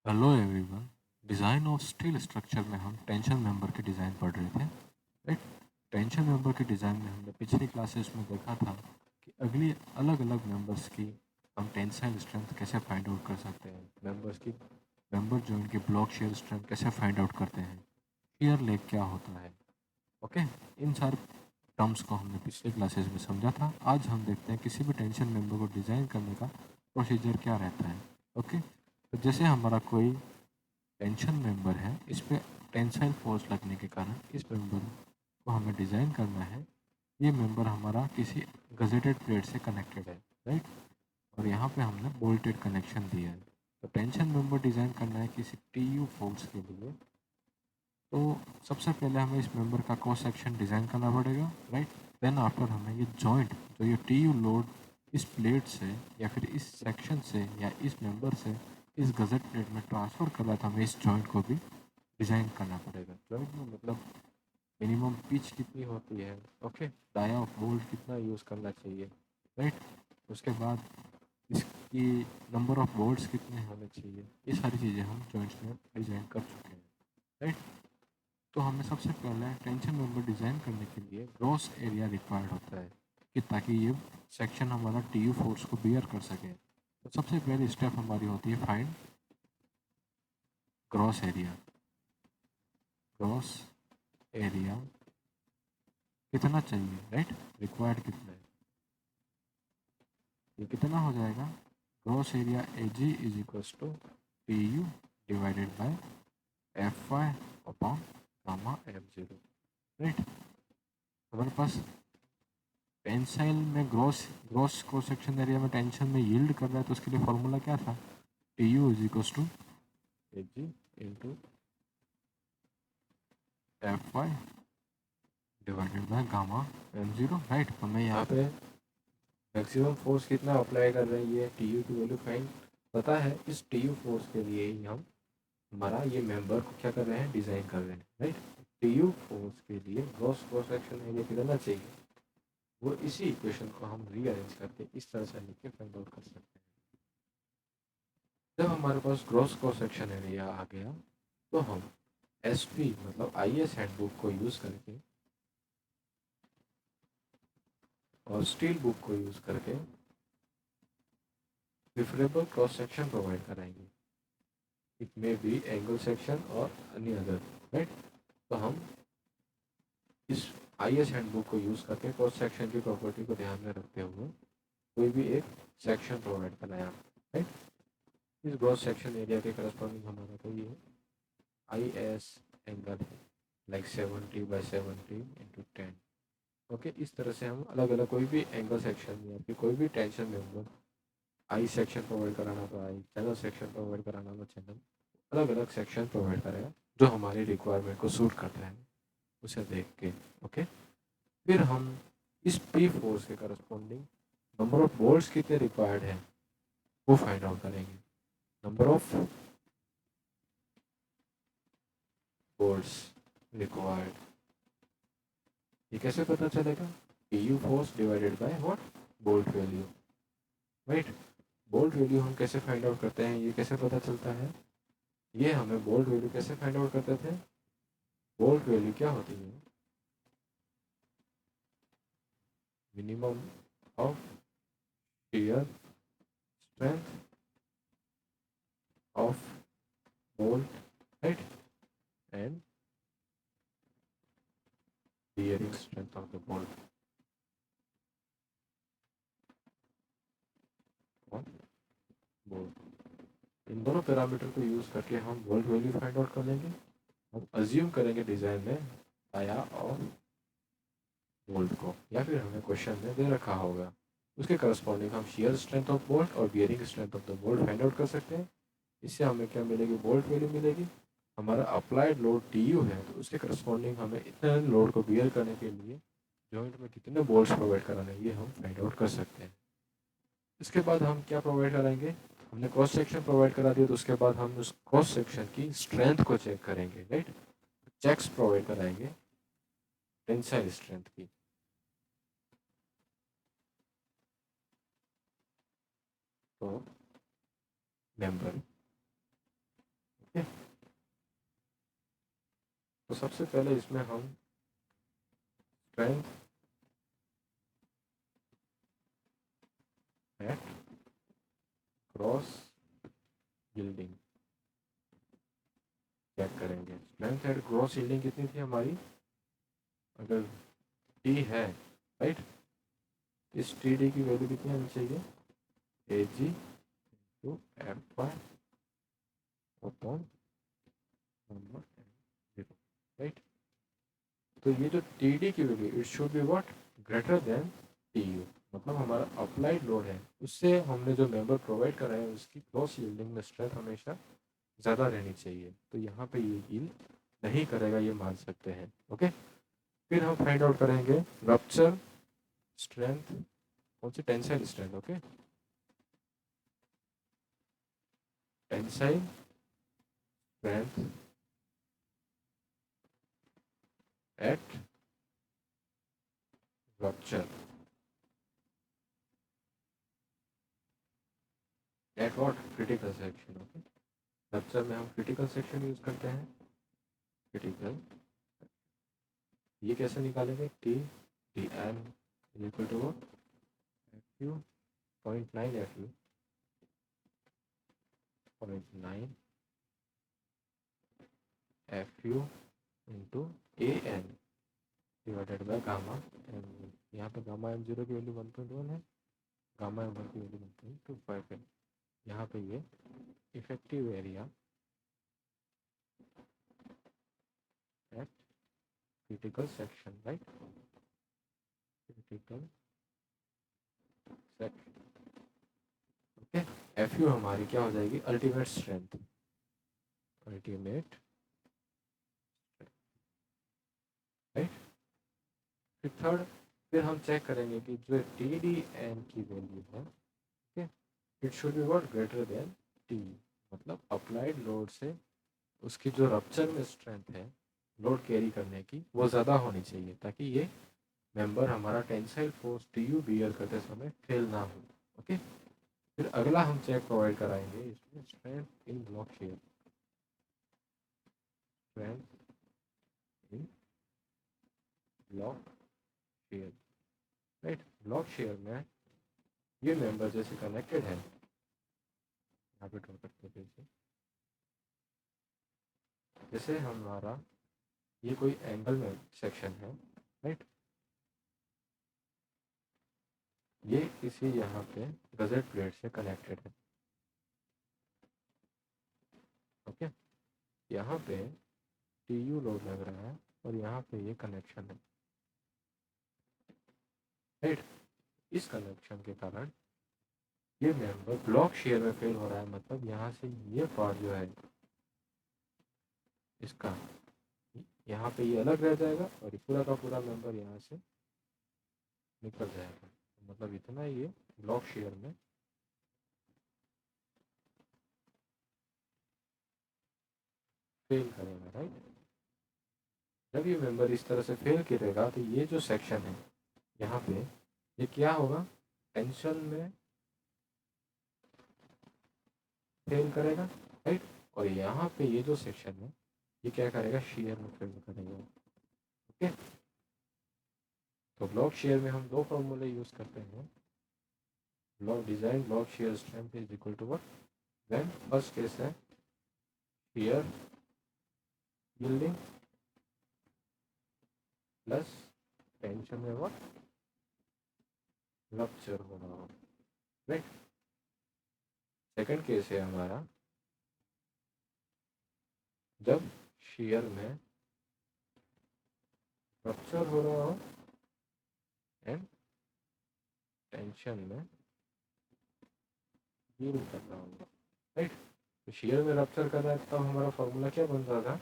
Hello everyone. Design of steel structure में हम tension member के डिज़ाइन पढ़ रहे थे, राइट। टेंशन मेंबर के डिज़ाइन में हमने पिछली क्लासेस में देखा था कि अगली अलग अलग मेंबर्स की हम टेंसाइल स्ट्रेंथ कैसे फाइंड आउट कर सकते हैं, मेंबर्स की मेंबर जॉइंट की ब्लॉक शेयर स्ट्रेंथ कैसे फाइंड आउट करते हैं, शियर लेग क्या होता है। ओके, इन सारे टर्म्स को हमने पिछले क्लासेस में समझा था। आज हम देखते हैं किसी भी टेंशन मेंबर को डिज़ाइन करने का प्रोसीजर क्या रहता है। ओके, तो जैसे हमारा कोई टेंशन मेंबर है, इस पे टेंसाइल फोर्स लगने के कारण इस मेंबर को हमें डिज़ाइन करना है। ये मेंबर हमारा किसी गजेटेड प्लेट से कनेक्टेड है, राइट। और यहाँ पे हमने बोल्टेड कनेक्शन दिया है। तो टेंशन मेंबर डिज़ाइन करना है किसी टी यू फोर्स के लिए। तो सबसे पहले हमें इस मेंबर का क्रॉस सेक्शन डिज़ाइन करना पड़ेगा, राइट। देन आफ्टर हमें ये जॉइंट, जो ये टी यू लोड इस प्लेट से या फिर इस सेक्शन से या इस मेंबर से इस गजेट प्लेट में ट्रांसफ़र कर रहा था, हमें इस जॉइंट को भी डिज़ाइन करना पड़ेगा। जॉइंट में मतलब मिनिमम पिच कितनी होती है, ओके, डाया ऑफ बोल्ट कितना यूज़ करना चाहिए, राइट। उसके बाद इसकी नंबर ऑफ बोल्ट्स कितने होने चाहिए, ये सारी चीज़ें हम जॉइंट्स में डिज़ाइन कर चुके हैं, राइट। तो हमें सबसे पहले टेंशन मेंबर डिज़ाइन करने के लिए ग्रॉस एरिया रिक्वायर्ड होता है कि ताकि ये सेक्शन हमारा टी यू फोर्स को बियर कर सके। तो सबसे पहली स्टेप हमारी होती है find gross area. Gross area कितना चाहिए, राइट, रिक्वायर्ड कितना है, ये कितना हो जाएगा। Gross area A G is equals to T U divided by F Y upon gamma F zero, right. हमारे पास टेंसाइल में gross gross cross section area में टेंशन में यील्ड कर रहा है, तो उसके लिए फॉर्मूला क्या था, T U is equals to A G into F Y divided by gamma F zero, right. हमें यहाँ पे मैक्सिमम फोर्स कितना अप्लाई कर रहे हैं, ये टी यू की वैल्यू फाइन पता है। इस टी यू फोर्स के लिए ही हम हमारा ये मेंबर को क्या कर रहे हैं, डिज़ाइन कर रहे हैं, राइट। टी यू फोर्स के लिए ग्रॉस क्रॉस सेक्शन एरिया कितना चाहिए, वो इसी इक्वेशन को हम रीअरेंज करके इस तरह से लिख के फाइंड आउट कर सकते हैं। जब हमारे पास ग्रॉस क्रॉस सेक्शन एरिया आ गया, तो हम एस पी मतलब आई एस हैंडबुक को यूज़ करके और स्टील बुक को यूज़ करके प्रिफरेबल क्रॉस सेक्शन प्रोवाइड कराएंगे। It may be angle section और एनी अदर, राइट। तो हम इस आई एस हैंडबुक को यूज़ करके क्रॉस सेक्शन की प्रॉपर्टी को ध्यान में रखते हुए कोई भी एक सेक्शन प्रोवाइड कराया, राइट। इस क्रॉस सेक्शन एरिया के करस्पॉन्डिंग हमारा तो ये I S angle like 70/70 × 10, okay. इस तरह से हम अलग अलग कोई भी एंगल सेक्शन या फिर कोई भी tension member, I section provide कराना तो आई, चैनल सेक्शन प्रोवाइड कराना तो चैनल, अलग अलग सेक्शन प्रोवाइड करेगा जो हमारी रिक्वायरमेंट को सूट करता है उसे देख के, ओके। फिर हम इस पी फोर्स के करस्पॉन्डिंग नंबर ऑफ बोल्ट्स कितने रिक्वायर्ड है वो फाइंड आउट करेंगे। नंबर ऑफ बोल्ट्स रिक्वायर्ड, ये कैसे पता चलेगा, P U force divided by what, bolt value, right. Bolt value हम कैसे फाइंड आउट करते हैं, ये कैसे पता चलता है, ये हमें बोल्ट वैल्यू कैसे फाइंड आउट करते थे। बोल्ट वैल्यू क्या होती है, minimum of shear strength of bolt, right, and bearing strength of the bolt on bolt। इन दोनों पैरामीटर को यूज करके हम बोल्ट वैल्यू फाइंड आउट कर लेंगे। हम अज्यूम करेंगे डिजाइन में आया और बोल्ट को, या फिर हमें क्वेश्चन में दे रखा होगा उसके करस्पॉन्डिंग हम शियर स्ट्रेंथ ऑफ बोल्ट और bearing strength of the bolt find out कर सकते हैं। इससे हमें क्या मिलेगी, बोल्ट वैल्यू मिलेगी। हमारा अप्लाइड लोड टी यू है, तो उसके करस्पॉन्डिंग हमें इतने लोड को बियर करने के लिए जॉइंट में कितने बोल्ट्स प्रोवाइड कराने, ये हम फाइंड आउट कर सकते हैं। इसके बाद हम क्या प्रोवाइड कराएंगे, हमने क्रॉस सेक्शन प्रोवाइड करा दिया, तो उसके बाद हम उस क्रॉस सेक्शन की स्ट्रेंथ को चेक करेंगे, राइट। चेक्स प्रोवाइड कराएंगे टेंसाइल स्ट्रेंथ की। तो मेंबर ठीक है, तो सबसे पहले इसमें हम strength at cross yielding check करेंगे। स्ट्रेंथ एट क्रॉस यील्डिंग कितनी थी हमारी, अगर टी है राइट, इस टी डी की वैल्यू कितनी आनी चाहिए, A g to f Y upon number zero right. तो ये जो टी डी की value it should be what greater than t u, मतलब हमारा अप्लाइड लोड है उससे हमने जो मेंबर प्रोवाइड करा है उसकी क्रॉस यील्डिंग में स्ट्रेंथ हमेशा ज़्यादा रहनी चाहिए। तो यहाँ पे ये यील्ड नहीं करेगा, ये मान सकते हैं। ओके, फिर हम फाइंड आउट करेंगे रप्चर स्ट्रेंथ, कौन सी, tensile strength. Okay, tensile strength at rupture at what, critical section. Okay, rupture में हम क्रिटिकल सेक्शन यूज करते हैं। क्रिटिकल, ये कैसे निकालेंगे, T T N equal to F U 0.9 F U 0.9 F U into A N divided by gamma M. यहाँ पे gamma M zero की वैल्यू 1.1 है, गामा एम वन की वैल्यू 1.25 है। यहाँ पे ये effective area at critical section right, critical section. Okay, F U हमारी क्या हो जाएगी, अल्टीमेट स्ट्रेंथ, अल्टीमेट राइट। फिर थर्ड, फिर हम चेक करेंगे कि जो टी डी एन की वैल्यू है, okay, it should be what greater than T, मतलब अप्लाइड लोड से उसकी जो रप्चर में स्ट्रेंथ है लोड कैरी करने की वो ज़्यादा होनी चाहिए, ताकि ये मेंबर हमारा tensile force T U bear करते समय फेल ना हो। ओके, फिर अगला हम चेक प्रोवाइड कराएंगे इसमें strength in block shear, strength in block share right. Block share में ये मेंबर जैसे कनेक्टेड है, यहाँ पे ड्रॉ करते हैं जैसे हमारा ये कोई एंगल में सेक्शन है राइट, ये किसी यहाँ पे गजेट प्लेट से कनेक्टेड है। ओके, यहाँ पे टी यू लोड लग रहा है और यहाँ पे ये कनेक्शन है राइट। इस कनेक्शन के कारण ये मेंबर ब्लॉक शेयर में फेल हो रहा है, मतलब यहाँ से ये पार्ट जो है इसका, यहाँ पे ये अलग रह जाएगा और पूरा का पूरा मेंबर यहाँ से निकल जाएगा, मतलब इतना ये ब्लॉक शेयर में फेल करेगा राइट। जब ये मेंबर इस तरह से फेल करेगा तो ये जो सेक्शन है यहाँ पे ये क्या होगा, टेंशन में फेल करेगा राइट, और यहाँ पे ये जो सेक्शन है ये क्या करेगा, शेयर में फेल करेगा। ओके, तो ब्लॉक शेयर में हम दो फॉर्मूले यूज करते हैं। Block design block shear strength is equal to what, when first case है शेयर यील्डिंग प्लस टेंशन में व्हाट रप्चर हो रहा हो राइट। सेकंड केस है हमारा जब शेयर में रप्चर हो रहा हो एंड टेंशन में यील्ड कर रहा होगा राइट। तो शेयर में रप्चर कर रहा है तब हमारा फॉर्मूला क्या बन रहा था,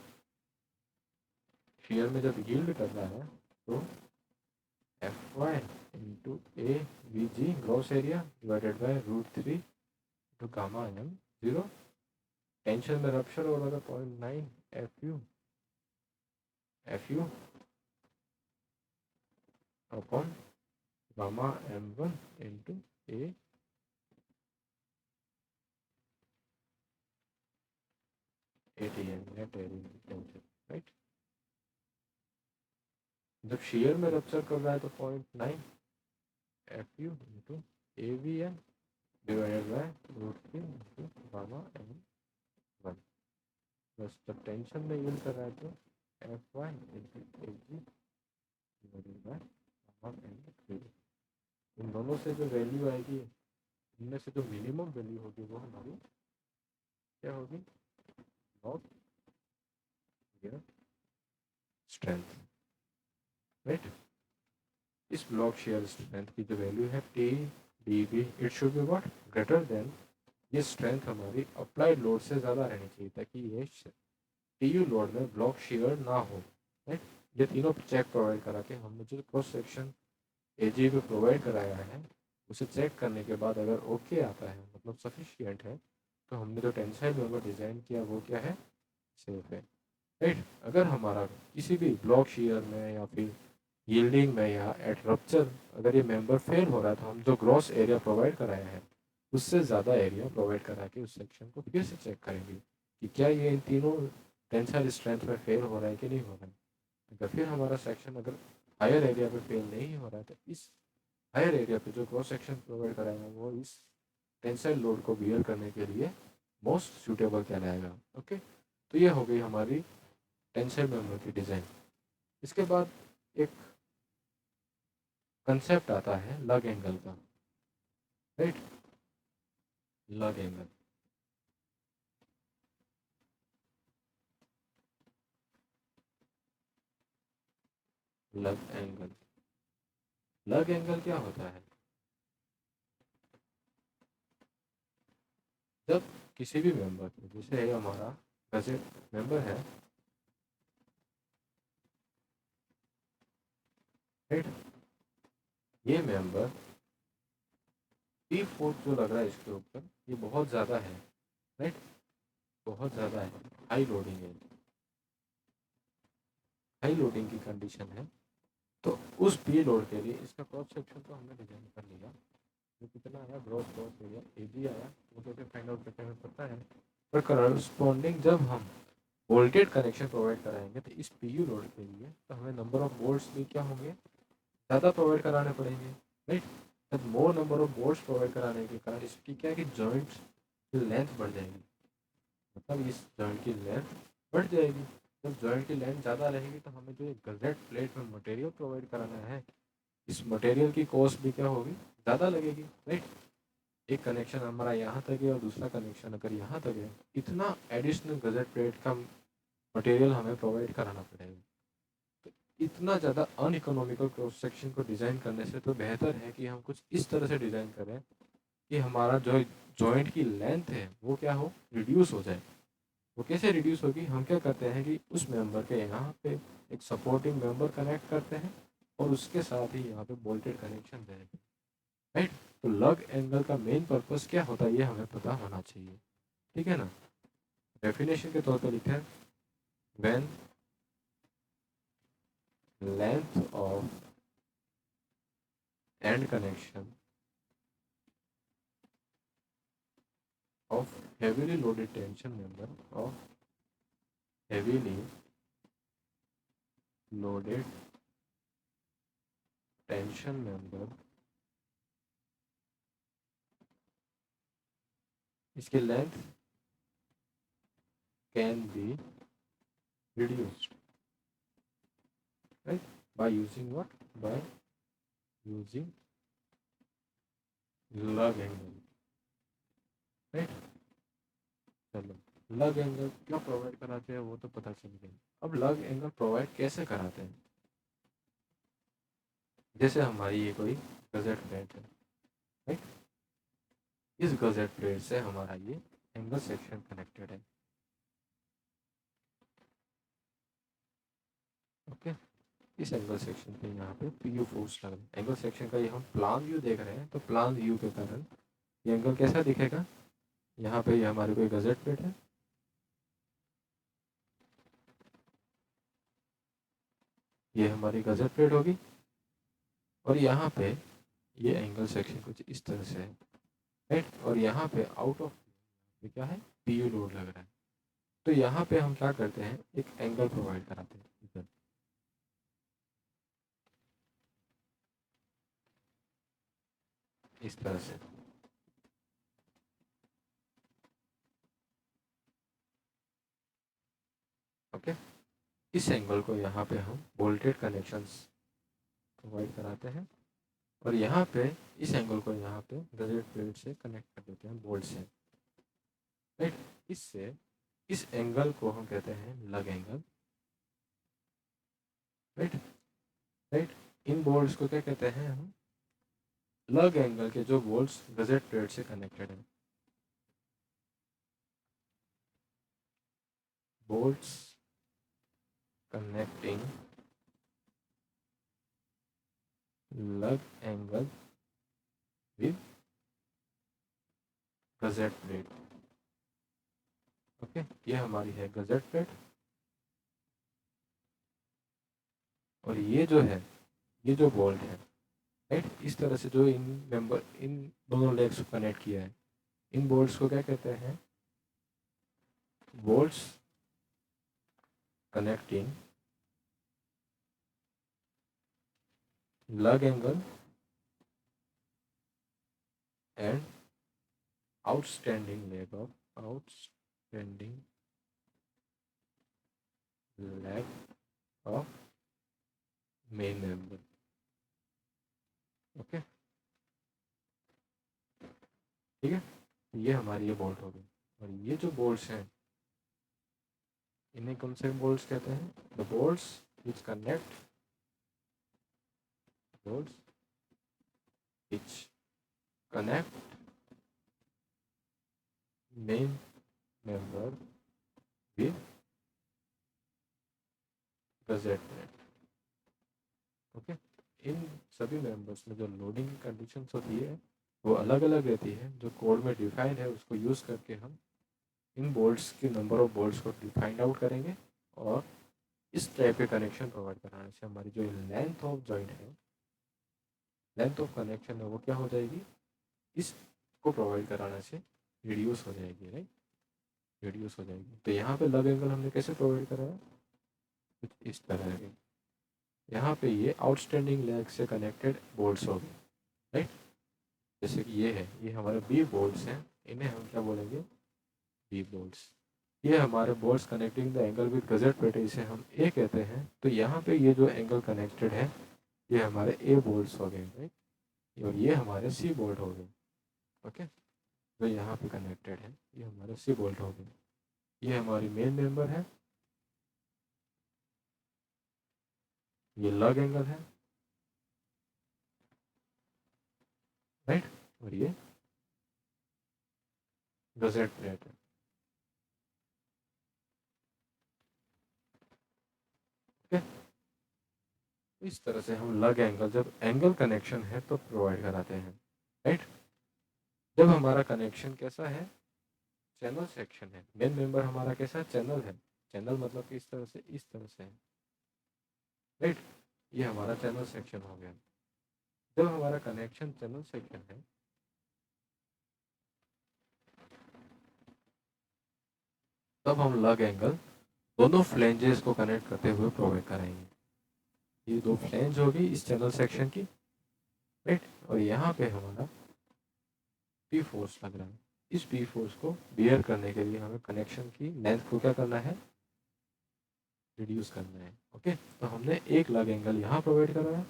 शेयर में जब यील्ड कर रहा है तो f y into A v g gross area divided by √3 into gamma M zero, tension में रप्चर हो रहा था 0.9 F u upon gamma M one into A ATN net area tension, right. जब शेयर में रप्चर कर रहा है तो 0.9 FU into AVN divided by √3 into gamma M1, बस जब टेंशन में यूज कर रहा है तो FY into AG divided by gamma M3। इन दोनों से जो वैल्यू आएगी, इनमें से जो मिनिमम वैल्यू होगी वो हमारी क्या होगी, लॉग शीयर स्ट्रेंथ, राइट। इस ब्लॉक शेयर स्ट्रेंथ की जो वैल्यू है TDB, it should be what, greater then, ये स्ट्रेंथ हमारी अप्लाइड लोड से ज़्यादा रहनी चाहिए ताकि ये TU लोड में ब्लॉक शेयर ना हो, राइट। ये तीनों चेक प्रोवाइड करा के हमने जो क्रॉस सेक्शन AG पे प्रोवाइड कराया है उसे चेक करने के बाद अगर ओके आता है, मतलब सफिशियंट है, तो हमने जो टेंसाइल मेंबर डिज़ाइन किया वो क्या है, सेफ है, राइट। अगर हमारा किसी भी ब्लॉक शेयर में या फिर यील्डिंग में या एट रप्चर अगर ये मेंबर फेल हो रहा है तो हम जो ग्रॉस एरिया प्रोवाइड कराया है उससे ज़्यादा एरिया प्रोवाइड करा के उस सेक्शन को फिर से चेक करेंगे कि क्या ये इन तीनों टेंसाइल स्ट्रेंथ में फेल हो रहा है कि नहीं हो रहा है। अगर फिर हमारा सेक्शन अगर हायर एरिया पे फेल नहीं हो रहा है तो इस हायर एरिया पे जो क्रॉस सेक्शन प्रोवाइड कराएंगे वो इस टेंसाइल लोड को बियर करने के लिए मोस्ट सूटेबल कहलाएगा। ओके, तो ये हो गई हमारी टेंसाइल मेंबर की डिज़ाइन। इसके बाद एक कंसेप्ट आता है लग एंगल का, राइट। लग एंगल, लग एंगल, लग एंगल क्या होता है, जब किसी भी मेंबर, जैसे हमारा गजेट मेंबर है, राइट, ये मेंबर पी फोर्स जो लग रहा है इसके ऊपर ये बहुत ज़्यादा है, राइट, बहुत ज़्यादा है, हाई लोडिंग है, हाई लोडिंग की कंडीशन है। तो उस पी लोड के लिए इसका क्रॉस सेक्शन तो हमने डिजाइन कर लिया, जो कितना आया ग्रॉस क्रॉस एरिया एजी आया वो तो फाइंड आउट करके हमें पता है। पर करस्पॉन्डिंग जब हम वोल्टेज कनेक्शन प्रोवाइड कराएंगे तो इस पीयू लोड के लिए तो हमें नंबर ऑफ बोर्ड्स भी क्या होंगे, ज़्यादा प्रोवाइड कराने पड़ेंगे, राइट। जब मोर नंबर ऑफ बोर्ड्स प्रोवाइड कराने के कारण इसकी क्या है कि जॉइंट की लेंथ बढ़ जाएगी, मतलब इस जॉइंट की लेंथ बढ़ जाएगी। जब जॉइंट की लेंथ ज़्यादा रहेगी तो हमें जो गजेट प्लेट में मटेरियल प्रोवाइड कराना है इस मटेरियल की कॉस्ट भी क्या होगी, ज़्यादा लगेगी, राइट। एक कनेक्शन हमारा यहाँ तक है और दूसरा कनेक्शन अगर यहाँ तक है, इतना एडिशनल गजेट प्लेट का मटेरियल हमें प्रोवाइड कराना पड़ेगा। तो इतना ज़्यादा अनइकोनॉमिकल क्रॉस सेक्शन को डिज़ाइन करने से तो बेहतर है कि हम कुछ इस तरह से डिज़ाइन करें कि हमारा जो जॉइंट की लेंथ है वो क्या हो, रिड्यूस हो जाए। वो कैसे रिड्यूस होगी, हम क्या करते हैं कि उस मेंबर के यहाँ पे एक सपोर्टिंग मेंबर कनेक्ट करते हैं और उसके साथ ही यहाँ पे बोल्टेड कनेक्शन देंगे, राइट। तो लग एंगल का मेन पर्पस क्या होता है ये हमें पता होना चाहिए, ठीक है ना। डेफिनेशन के तौर पर लिखा है, when length of and connection of heavily loaded tension member of heavily loaded tension member, इसकी length can be reduced, right, by using what, by using lug angle, right। चलो, लग एंगल क्यों प्रोवाइड कराते हैं वो तो पता चल गया। अब लग एंगल प्रोवाइड कैसे कराते हैं, जैसे हमारी ये कोई गजेट प्लेट है, राइट, इस गजेट प्लेट से हमारा ये एंगल सेक्शन कनेक्टेड है, ओके। इस एंगल सेक्शन पे यहाँ पे पीयू फोर्स लग रहा है, एंगल सेक्शन का ये हम प्लान व्यू देख रहे हैं तो प्लान व्यू के कारण ये एंगल कैसा दिखेगा, यहाँ पे ये हमारी कोई गजेट प्लेट है, ये हमारी गजेट प्लेट होगी और यहाँ पे ये एंगल सेक्शन कुछ इस तरह से है, राइट। और यहाँ पे आउट ऑफ क्या है, पीयू लोड लग रहा है। तो यहाँ पे हम क्या करते हैं, एक एंगल प्रोवाइड कराते हैं इधर, इस तरह से। ओके, इस एंगल को यहाँ पे हम बोल्टेड कनेक्शंस प्रोवाइड कराते हैं, और यहाँ पे इस एंगल को यहाँ पे गजेट प्लेट से कनेक्ट कर देते हैं बोल्ट से, राइट। इससे इस एंगल को हम कहते हैं लग एंगल, राइट राइट। इन बोल्ट्स को क्या कहते हैं हम, लग एंगल के जो बोल्ट्स गजेट प्लेट से कनेक्टेड हैं, bolts connecting lug angle with gusset plate. Okay, ये हमारी है गजेट प्लेट, और ये जो है, ये जो बोल्ट है, राइट, इस तरह से जो इन दोनों लेग्स को कनेक्ट किया है, इन बोल्ट्स को क्या कहते हैं, bolts connecting lug angle and outstanding leg of main member. Okay, ठीक है, ये हमारी ये बोल्ट हो गई। और ये जो बोल्ट्स हैं, इन्हें कौन से बोल्ट्स कहते हैं, the bolts which connect main member with gusset plate. Okay, इन सभी मेंबर्स में जो लोडिंग कंडीशंस होती है वो अलग अलग रहती है, जो कोड में डिफाइन है उसको यूज़ करके हम इन बोल्ट्स के नंबर ऑफ बोल्ट्स को फाइंड आउट करेंगे, और इस टाइप के कनेक्शन प्रोवाइड कराने से हमारी जो लेंथ ऑफ जॉइंट है, लेंथ ऑफ कनेक्शन है, वो क्या हो जाएगी, इसको प्रोवाइड कराने से रिड्यूस हो जाएगी, राइट, रिड्यूस हो जाएगी। तो यहाँ पे लग एंगल हमने कैसे प्रोवाइड करा है, कुछ इस तरह के, यहाँ पे ये आउटस्टैंडिंग लेग से कनेक्टेड बोल्ट्स हो गए, राइट। जैसे कि ये है, ये हमारे बी बोल्ट्स हैं, इन्हें हम क्या बोलेंगे, बी बोल्ट्स। ये हमारे bolts connecting the angle with gusset plate, इसे हम ए कहते हैं। तो यहाँ पे ये जो एंगल कनेक्टेड है, ये हमारे ए बोल्ट्स हो गए, राइट, और ये हमारे सी बोल्ट हो गए। ओके, जो यहाँ पे कनेक्टेड है, ये हमारे सी बोल्ट हो गए। ये हमारी मेन मेंबर है, ये लग एंगल है, राइट, और ये गजेट प्लेट है। ओके, इस तरह से हम लग एंगल, जब एंगल कनेक्शन है तो प्रोवाइड कराते हैं, राइट। जब हमारा कनेक्शन कैसा है, चैनल सेक्शन है, मेन मेंबर हमारा कैसा चैनल है, चैनल मतलब कि इस तरह से है, राइट, ये हमारा चैनल सेक्शन हो गया। जब हमारा कनेक्शन चैनल सेक्शन है, तब हम लग एंगल दोनों फ्लेंजेस को कनेक्ट करते हुए प्रोवाइड कराएंगे। ये दो फ्लेंज होगी इस चैनल सेक्शन की, राइट, और यहाँ पे हमारा पी फोर्स लग रहा है। इस पी फोर्स को बियर करने के लिए हमें कनेक्शन की लेंथ को क्या करना है, रिड्यूस करना है। ओके, तो हमने एक लग एंगल यहाँ प्रोवाइड करा है,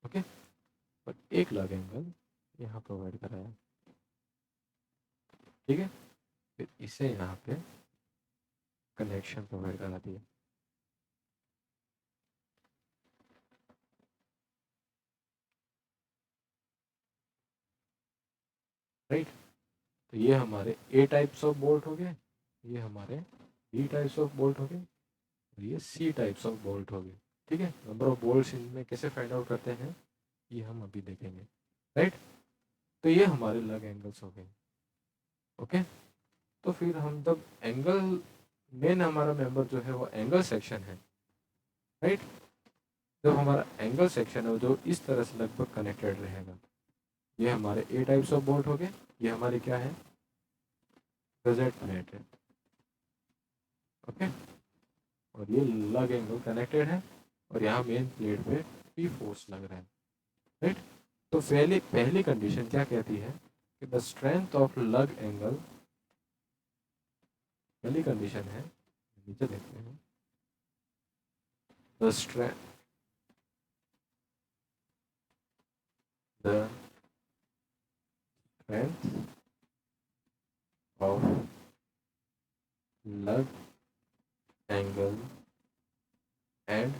ओके, और एक लग एंगल यहाँ प्रोवाइड करा है, ठीक है। फिर इसे यहाँ पे कनेक्शन प्रोवाइड करा दिया, राइट। तो ये हमारे ए टाइप्स ऑफ बोल्ट हो गए, ये हमारे बी टाइप्स ऑफ बोल्ट हो गए, और ये सी टाइप्स ऑफ बोल्ट हो गए, ठीक है। नंबर ऑफ बोल्ट्स इनमें कैसे फाइंड आउट करते हैं, ये हम अभी देखेंगे, राइट। तो ये हमारे लग एंगल्स हो गए। ओके, तो फिर हम जब एंगल, मेन हमारा मेंबर जो है वो एंगल सेक्शन है, राइट। जब हमारा एंगल सेक्शन है जो इस तरह से लगभग कनेक्टेड रहेगा, ये हमारे ए टाइप्स ऑफ बोल्ट हो गए, ये हमारे क्या है, गजेट प्लेट है, ओके, और ये लग एंगल कनेक्टेड है और यहाँ मेन प्लेट पे पी फोर्स लग रहा है, राइट। तो पहली पहली कंडीशन क्या कहती है कि द स्ट्रेंथ ऑफ लग एंगल, पहली कंडीशन है, नीचे देखते हैं, the strength of lug angle and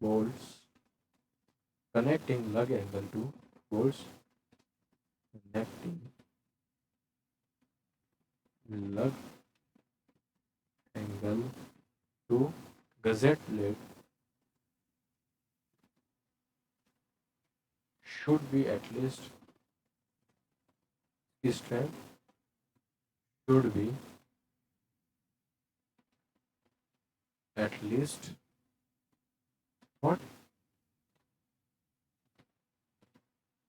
bolts connecting lug angle to bolts connecting lug angle to gusset plate should be at least, strength should be at least what,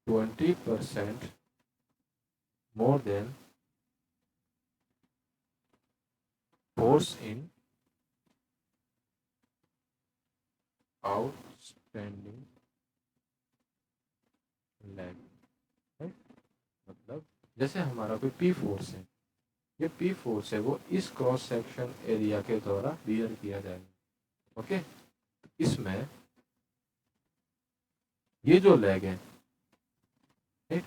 20% more than force in outstanding leg, right. मतलब जैसे हमारा कोई P force है, ये P force है वो इस cross section area के द्वारा बियर किया जाएगा, ओके। तो इसमें ये जो लेग है, राइट,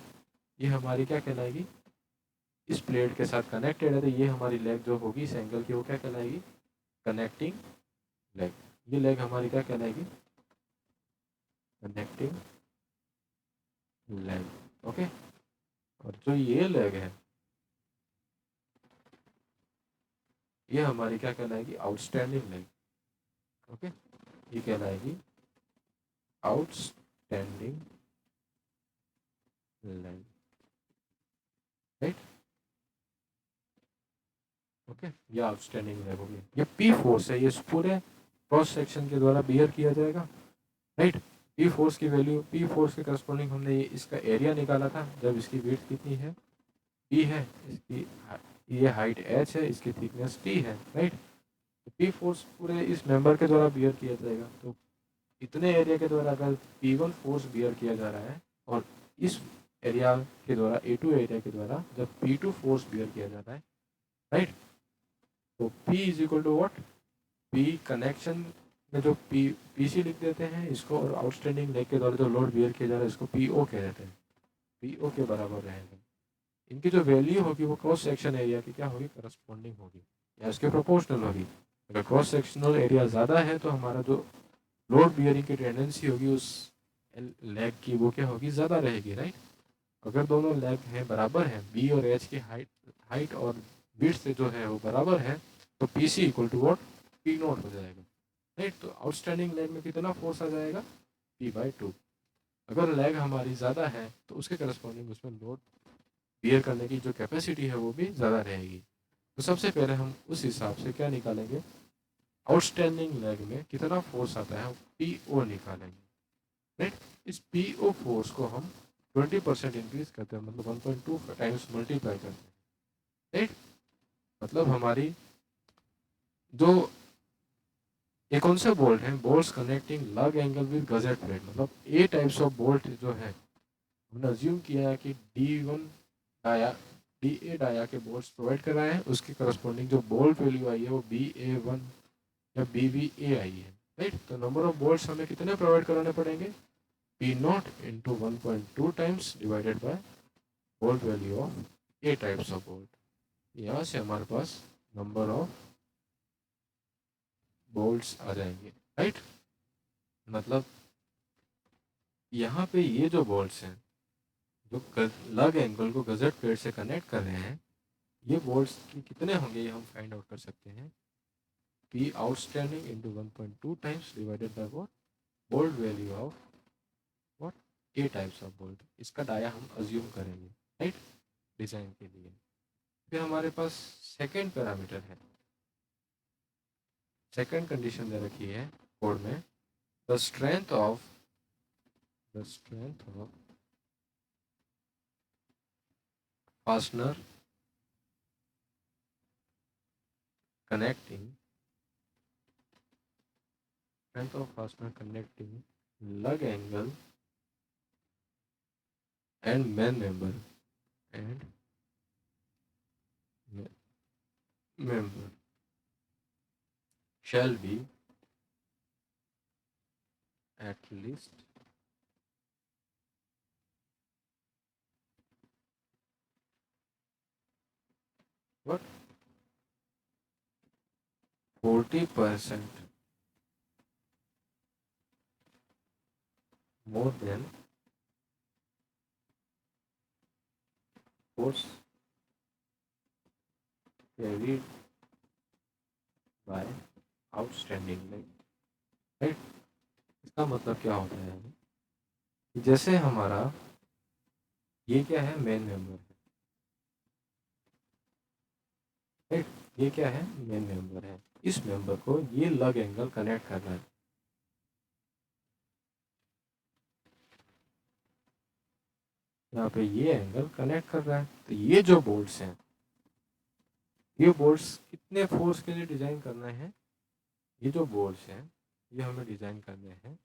ये हमारी क्या कहलाएगी, इस प्लेट के साथ कनेक्टेड है, तो ये हमारी लेग जो होगी इस एंगल की वो क्या कहलाएगी, कनेक्टिंग लेग। ये लेग हमारी क्या कहलाएगी, कनेक्टिंग लेग, ओके। और जो ये लेग है ये हमारी क्या कहलाएगी, आउटस्टैंडिंग लेग, ओके। ये कहलाएगी आउटस्टैंडिंग लेग, राइट, ओके। ये आउटस्टैंडिंग लेग होगी। ये पी फोर्स है, ये पूरे क्रॉस सेक्शन के द्वारा बियर किया जाएगा, राइट। पी फोर्स की वैल्यू, पी फोर्स के करस्पॉन्डिंग हमने ये इसका एरिया निकाला था, जब इसकी विड्थ कितनी है, पी है, इसकी ये हाइट एच है, इसकी थिकनेस टी है, राइट। तो पी फोर्स पूरे इस मेंबर के द्वारा बियर किया जाएगा। तो इतने एरिया के द्वारा अगर P1 फोर्स बियर किया जा रहा है और इस एरिया के द्वारा A2 एरिया के द्वारा जब P2 फोर्स बियर किया जाता है, राइट, तो P is equal to what, P connection में जो PC लिख देते हैं इसको, और आउटस्टैंडिंग लेग के द्वारा जो लोड बियर किया जा रहा है इसको PO कह देते हैं, PO के बराबर रहेगा। इनकी जो वैल्यू होगी वो क्रॉस सेक्शन एरिया की क्या होगी, करस्पॉन्डिंग होगी या उसके प्रोपोर्शनल होगी। अगर क्रॉस सेक्शनल एरिया ज़्यादा है तो हमारा जो लोड बियरिंग की टेंडेंसी होगी उस लेग की वो क्या होगी, ज़्यादा रहेगी, राइट। अगर दोनों लेग हैं बराबर हैं, बी और एच की हाइट और विड्थ से जो है वो बराबर है, तो P C equal to what, P naught हो जाएगा, राइट। तो आउटस्टैंडिंग लेग में कितना फोर्स आ जाएगा, P/2। अगर लेग हमारी ज़्यादा है तो उसके करस्पॉन्डिंग उसमें लोड बियर करने की जो कैपेसिटी है वो भी ज़्यादा रहेगी। तो सबसे पहले हम उस हिसाब से क्या निकालेंगे, आउटस्टैंडिंग लेग में कितना फोर्स आता है, PO निकालेंगे, राइट। इस PO फोर्स को हम 20% इंक्रीज करते हैं, मतलब 1.2 टाइम्स मल्टीप्लाई करते हैं, राइट। मतलब हमारी जो ये कौन से बोल्ट हैं, bolts connecting lug angle with gusset plate, मतलब ए टाइप्स ऑफ बोल्ट जो है हमने अज्यूम किया है कि D1 डाया, DA डाया के बोल्ट्स प्रोवाइड कराए हैं, उसकी करस्पॉन्डिंग जो बोल्ट वैल्यू आई है वो BA1 या BBA आई है, राइट। तो नंबर ऑफ बोल्ट्स हमें कितने प्रोवाइड कराने पड़ेंगे, P0 into 1.2 times divided by bolt value of A types of bolt. यहाँ से हमारे पास नंबर ऑफ बोल्ट्स आ जाएंगे, राइट। मतलब यहाँ पे ये जो बोल्ट्स हैं जो लग एंगल को गजेट प्लेट से कनेक्ट कर रहे हैं, ये बोल्ट्स की कितने होंगे ये हम फाइंड आउट कर सकते हैं, P outstanding into 1.2 times divided by what, bolt value of what, A types of bolt. इसका डाया हम अज्यूम करेंगे, राइट, डिजाइन के लिए। फिर हमारे पास सेकेंड पैरामीटर है, सेकेंड कंडीशन दे रखी है कोड में, the strength of fastener connecting strength of fastener connecting lug angle and main member and member shall be at least what 40% more than force carried by outstanding leg, right. इसका मतलब क्या होता है कि जैसे हमारा ये क्या है, मेन मेंबर है, राइट। ये क्या है, मेन मेंबर है। इस मेंबर को ये लग एंगल कनेक्ट करना है। यहाँ पे ये एंगल कनेक्ट कर रहा है। तो ये जो बोल्ट्स हैं, ये बोल्ट्स कितने फोर्स के लिए डिजाइन करना है? ये जो बोल्ट्स हैं ये हमें डिजाइन करने हैं।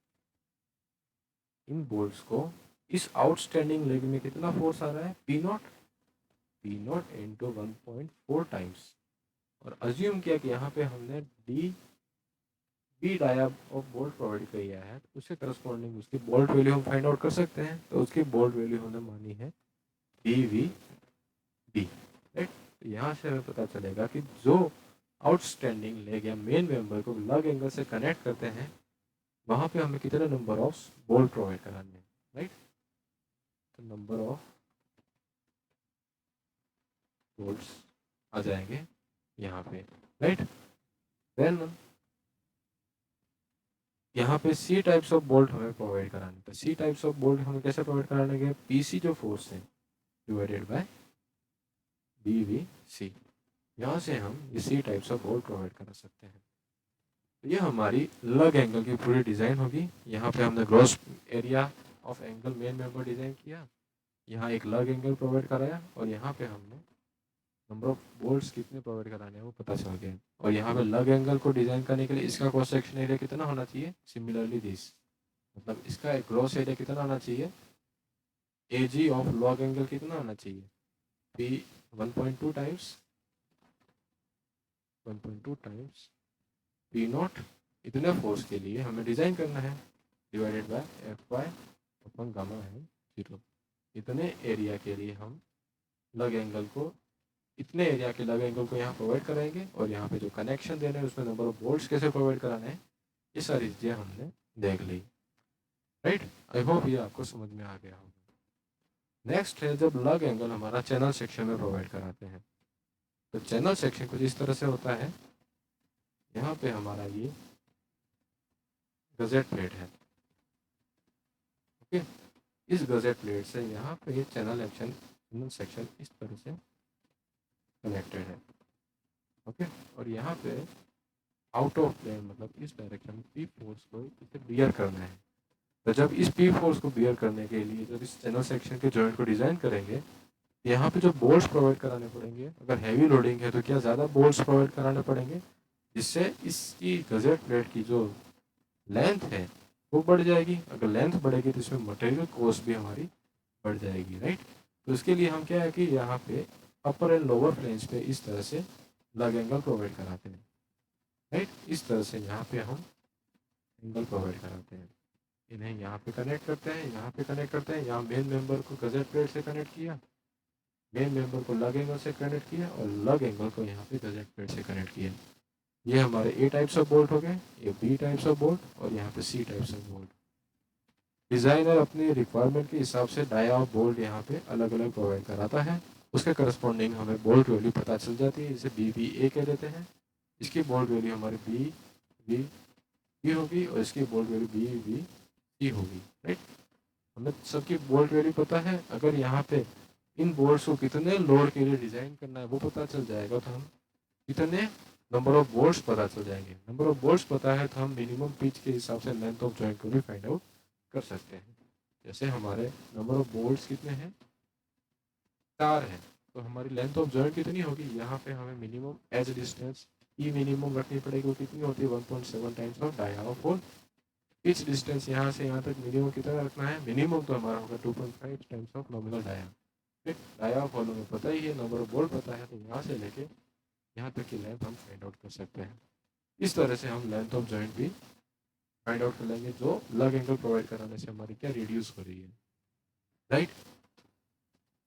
इन बोल्ट्स को इस आउटस्टैंडिंग लेग में कितना फोर्स आ रहा है? P0 into 1.4 times. और अज्यूम किया कि यहाँ पे हमने B dia of bolt provide किया है, तो उसके करस्पॉन्डिंग उसकी बोल्ट वैल्यू हम फाइंड आउट कर सकते हैं। तो उसकी बोल्ट वैल्यू हमने मानी है BVB, राइट। तो यहाँ से हमें पता चलेगा कि जो आउटस्टैंडिंग लेग या मेन मेंबर को लग एंगल से कनेक्ट करते हैं, वहाँ पे हमें कितने नंबर ऑफ बोल्ट प्रोवाइड कराने हैं, राइट। तो नंबर ऑफ बोल्ट्स आ जाएंगे यहाँ पे, राइट। देन यहाँ पे सी टाइप्स ऑफ बोल्ट हमें प्रोवाइड कराने। तो सी टाइप्स ऑफ बोल्ट हमें कैसे प्रोवाइड कराने? पीसी जो फोर्स है डिवाइडेड बाय BVC। यहाँ से हम ये सी टाइप्स ऑफ बोल्ट प्रोवाइड करा सकते हैं। तो ये हमारी लग एंगल की पूरी डिज़ाइन होगी। यहाँ पे हमने gross area of angle main member design किया, यहाँ एक लग एंगल प्रोवाइड कराया, और यहाँ पे हमने नंबर ऑफ बोल्ट्स कितने प्रोवाइड कराने हैं वो पता चल गया। और यहाँ पे लग एंगल को डिज़ाइन करने के लिए इसका क्रॉस सेक्शन एरिया कितना होना चाहिए? सिमिलरली दिस, मतलब इसका एक ग्रॉस एरिया कितना होना चाहिए? AG ऑफ लॉग एंगल कितना होना चाहिए? P 1.2 टाइम्स 1.2 टाइम्स P0 इतने फोर्स के लिए हमें डिज़ाइन करना है, divided by Fy upon gamma है 0। इतने एरिया के लिए हम लग एंगल को, इतने एरिया के लग एंगल को यहाँ प्रोवाइड कराएंगे, और यहाँ पे जो कनेक्शन देना है उसमें नंबर ऑफ बोल्ट्स कैसे प्रोवाइड कराना है, ये सारी चीज़ें हमने देख ली, राइट। आई होप ये आपको समझ में आ गया होगा। नेक्स्ट है जब लग एंगल हमारा चैनल सेक्शन में प्रोवाइड कराते हैं। तो चैनल सेक्शन कुछ इस तरह से होता है। यहाँ पे हमारा ये गजेट प्लेट है, ओके। इस गजेट प्लेट से यहाँ पे ये चैनल सेक्शन इस तरह से कनेक्टेड है, ओके। और यहाँ पे आउट ऑफ प्लेन, मतलब इस डायरेक्शन में पी फोर्स को इसे बियर करना है। तो जब इस पी फोर्स को बियर करने के लिए जब इस चैनल सेक्शन के जॉइंट को डिज़ाइन करेंगे, यहाँ पे जो बोल्ट्स प्रोवाइड कराने पड़ेंगे, अगर हैवी लोडिंग है तो क्या ज़्यादा बोल्ट्स प्रोवाइड कराने पड़ेंगे, जिससे इसकी गजेट प्लेट की जो लेंथ है वो बढ़ जाएगी। अगर लेंथ बढ़ेगी तो इसमें मटेरियल कॉस्ट भी हमारी बढ़ जाएगी, राइट। तो इसके लिए हम क्या है कि यहाँ पे अपर एंड लोअर प्लेन्स पे इस तरह से लग एंगल प्रोवाइड कराते हैं, राइट। इस तरह से यहाँ पे हम एंगल प्रोवाइड कराते हैं। इन्हें यहाँ पे कनेक्ट करते हैं, यहाँ पे कनेक्ट करते हैं। यहाँ मेन मेंबर को गजेट प्लेट से कनेक्ट किया, मेन मेंबर को लग एंगल से कनेक्ट किया, और लग एंगल को यहाँ पे गजेट प्लेट से कनेक्ट किया। ये हमारे ए टाइप्स ऑफ बोल्ट हो गए, ये बी टाइप्स ऑफ बोल्ट, और यहाँ पे सी टाइप्स ऑफ बोल्ट। डिज़ाइनर अपनी रिक्वायरमेंट के हिसाब से डाया ऑफ बोल्ट यहाँ पे अलग अलग प्रोवाइड कराता है। उसके करस्पॉन्डिंग हमें बोल्ट वैल्यू पता चल जाती है, इसे BVA कह देते हैं। इसकी बोल्ट वैल्यू हमारी BVB होगी, और इसकी बोल्ट वैल्यू BVC होगी, राइट। हमें सबकी बोल्ट वैल्यू पता है। अगर यहाँ पे इन बोल्ट्स को कितने लोड के लिए डिज़ाइन करना है वो पता चल जाएगा, तो हम कितने नंबर ऑफ बोल्ट्स पता चल जाएंगे। नंबर ऑफ बोल्ट्स पता है तो हम मिनिमम पिच के हिसाब से लेंथ ऑफ जॉइंट को भी फाइंड आउट कर सकते हैं। जैसे हमारे नंबर ऑफ बोल्ट्स कितने हैं? 4 हैं, तो हमारी लेंथ ऑफ जॉइंट कितनी होगी? यहाँ पे हमें minimum edge distance E minimum रखनी पड़ेगी, वो कितनी होती है 1.7 times of dia of hole. Pitch distance यहाँ से यहाँ तक मिनिमम कितना रखना है, मिनिमम तो हमारा होगा 2.5 टाइम्स ऑफ नॉमिनल डाया। फिर डाया ऑफ होल में पता ही है, नंबर ऑफ बोल्ट पता है, तो यहाँ से लेके यहाँ तक की लेंथ हम फाइंड आउट कर सकते हैं। इस तरह से हम लेंथ ऑफ जॉइंट भी फाइंड आउट कर लेंगे, जो लग एंगल प्रोवाइड कराने से हमारी क्या रिड्यूस हो रही है, राइट।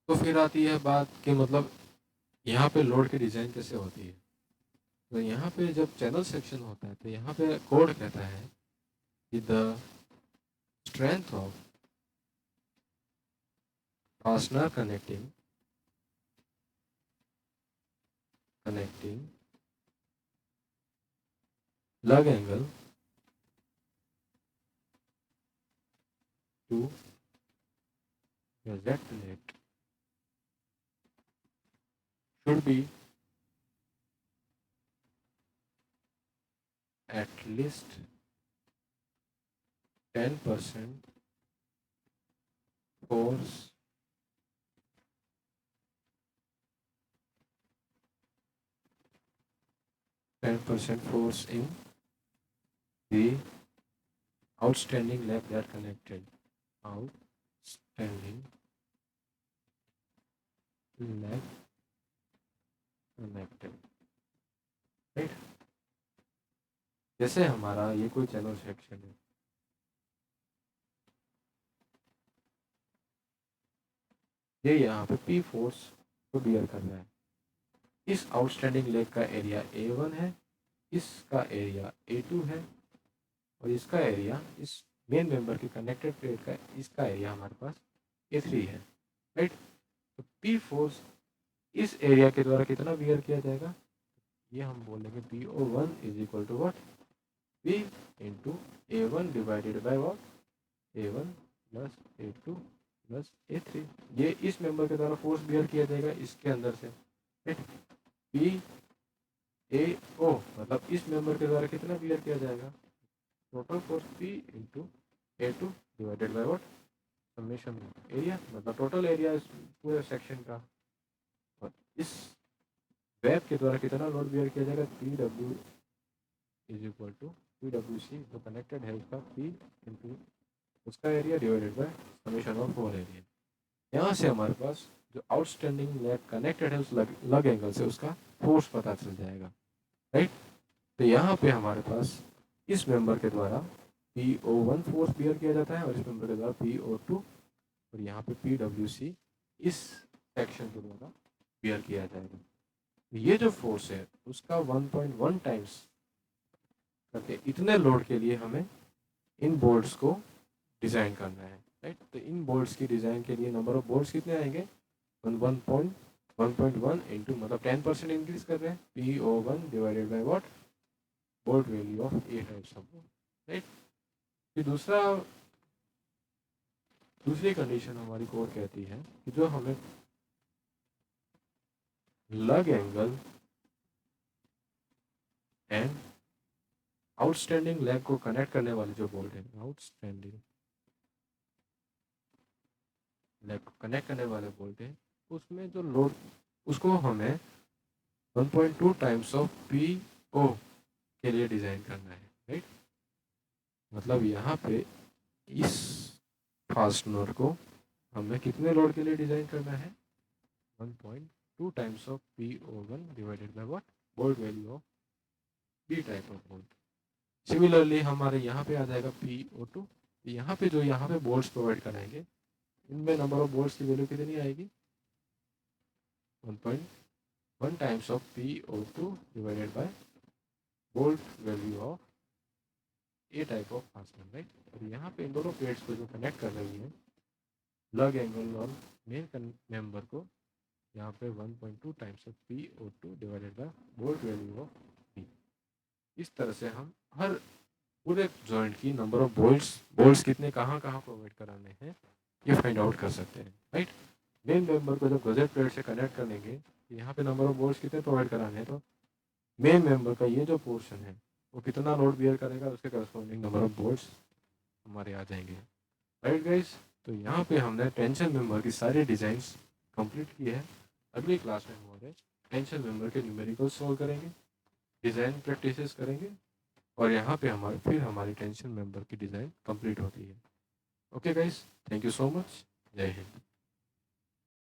तो फिर आती है बात कि मतलब यहाँ पे लोड की डिज़ाइन कैसे होती है। तो यहाँ पे जब चैनल सेक्शन होता है तो यहाँ पे कोड कहता है कि the strength of fastener connecting lug angle to the Z plate should be at least 10% force in the outstanding leg that connected. Outstanding leg connected, right? जैसे हमारा ये कोई चैनल सेक्शन है, ये यहाँ पे P फोर्स को बियर कर रहा है। इस आउटस्टैंडिंग लेग का एरिया A1 है, इसका एरिया A2 है, और इसका एरिया इस मेन मेंबर की कनेक्टेड प्लेट का, इसका एरिया हमारे पास A3 है, राइट। तो P फोर्स इस एरिया के द्वारा कितना बियर किया जाएगा, ये हम बोलेंगे PO1 is equal to what, P into A1 divided by what, A1 plus A2 plus A3। ये इस मेंबर के द्वारा फोर्स बियर किया जाएगा इसके अंदर से, राइट। P AO मतलब इस मेंबर के द्वारा कितना बियर किया जाएगा, total force P into A2 divided by what, summation area, मतलब टोटल एरिया इस पूरे सेक्शन का, और इस वेब के द्वारा कितना लोड बियर किया जाएगा, PW is equal to PWC जो कनेक्टेड है उसका P इंटू उसका area divided by summation of hole area. यहाँ से हमारे पास जो आउटस्टैंडिंग लेग कनेक्टेड है उस लग एंगल से उसका फोर्स पता चल जाएगा, राइट। तो यहाँ पे हमारे पास इस मेंबर के द्वारा PO1 फोर्स बियर किया जाता है और इस मेंबर के द्वारा PO2, और यहाँ पे PWC इस सेक्शन के द्वारा बियर किया जाएगा। ये जो फोर्स है उसका 1.1 टाइम्स करके इतने लोड के लिए हमें इन बोल्ट्स को डिज़ाइन करना है, राइट। तो इन बोल्ट्स की डिज़ाइन के लिए नंबर ऑफ बोल्ट्स कितने आएंगे, 1.1 इंटू मतलब 10% इंक्रीज कर रहे हैं, PO1 divided by what, bolt value of A types of bolt, right. फिर दूसरी कंडीशन हमारी कोड कहती है कि जो हमें लग एंगल एंड आउटस्टैंडिंग लेग को कनेक्ट करने वाले जो बोल्ट है, आउटस्टैंडिंग लेग को कनेक्ट करने वाले बोल्ट है, उसमें जो लोड उसको हमें 1.2 टाइम्स ऑफ PO के लिए डिज़ाइन करना है, राइट। मतलब यहाँ पे इस फास्टनर को हमें कितने लोड के लिए डिज़ाइन करना है, 1.2 times of PO1 divided by what, bolt value of B type of bolt. Similarly हमारे यहाँ पे आ जाएगा PO2, यहाँ पे जो यहाँ पे बोल्ट्स प्रोवाइड कराएंगे इनमें नंबर ऑफ बोल्ट्स की वैल्यू कितनी आएगी, 1.1 times of PO2 divided by bolt value of A type of fastener, right. और यहाँ पे इन दोनों प्लेट्स को जो कनेक्ट कर रही है लग एंगल और मेन मेंबर को, यहाँ पे 1.2 times of PO2 divided by bolt value of B। इस तरह से हम हर पूरे जॉइंट की नंबर ऑफ बोल्ट्स कितने कहाँ प्रोवाइड कराने हैं ये फाइंड आउट कर सकते हैं, राइट। मेन मेंबर को जब गजेट प्लेट से कनेक्ट करेंगे यहाँ पे नंबर ऑफ बोल्ट्स कितने प्रोवाइड कराने हैं, तो मेन मेंबर का ये जो पोर्शन है वो कितना लोड बियर करेगा उसके करस्पॉन्डिंग नंबर ऑफ बोल्ट्स हमारे आ जाएंगे, राइट गाइस। तो यहाँ पे हमने टेंशन मेंबर की सारी डिज़ाइंस कंप्लीट की है। अगली क्लास में हमारे टेंशन मेंबर के न्यूमेरिकल सॉल्व करेंगे। डिज़ाइन प्रैक्टिसेस करेंगे और यहाँ पे हमारी टेंशन मेंबर की डिज़ाइन कंप्लीट होती है। Okay guys, thank you so much. जय हिंद।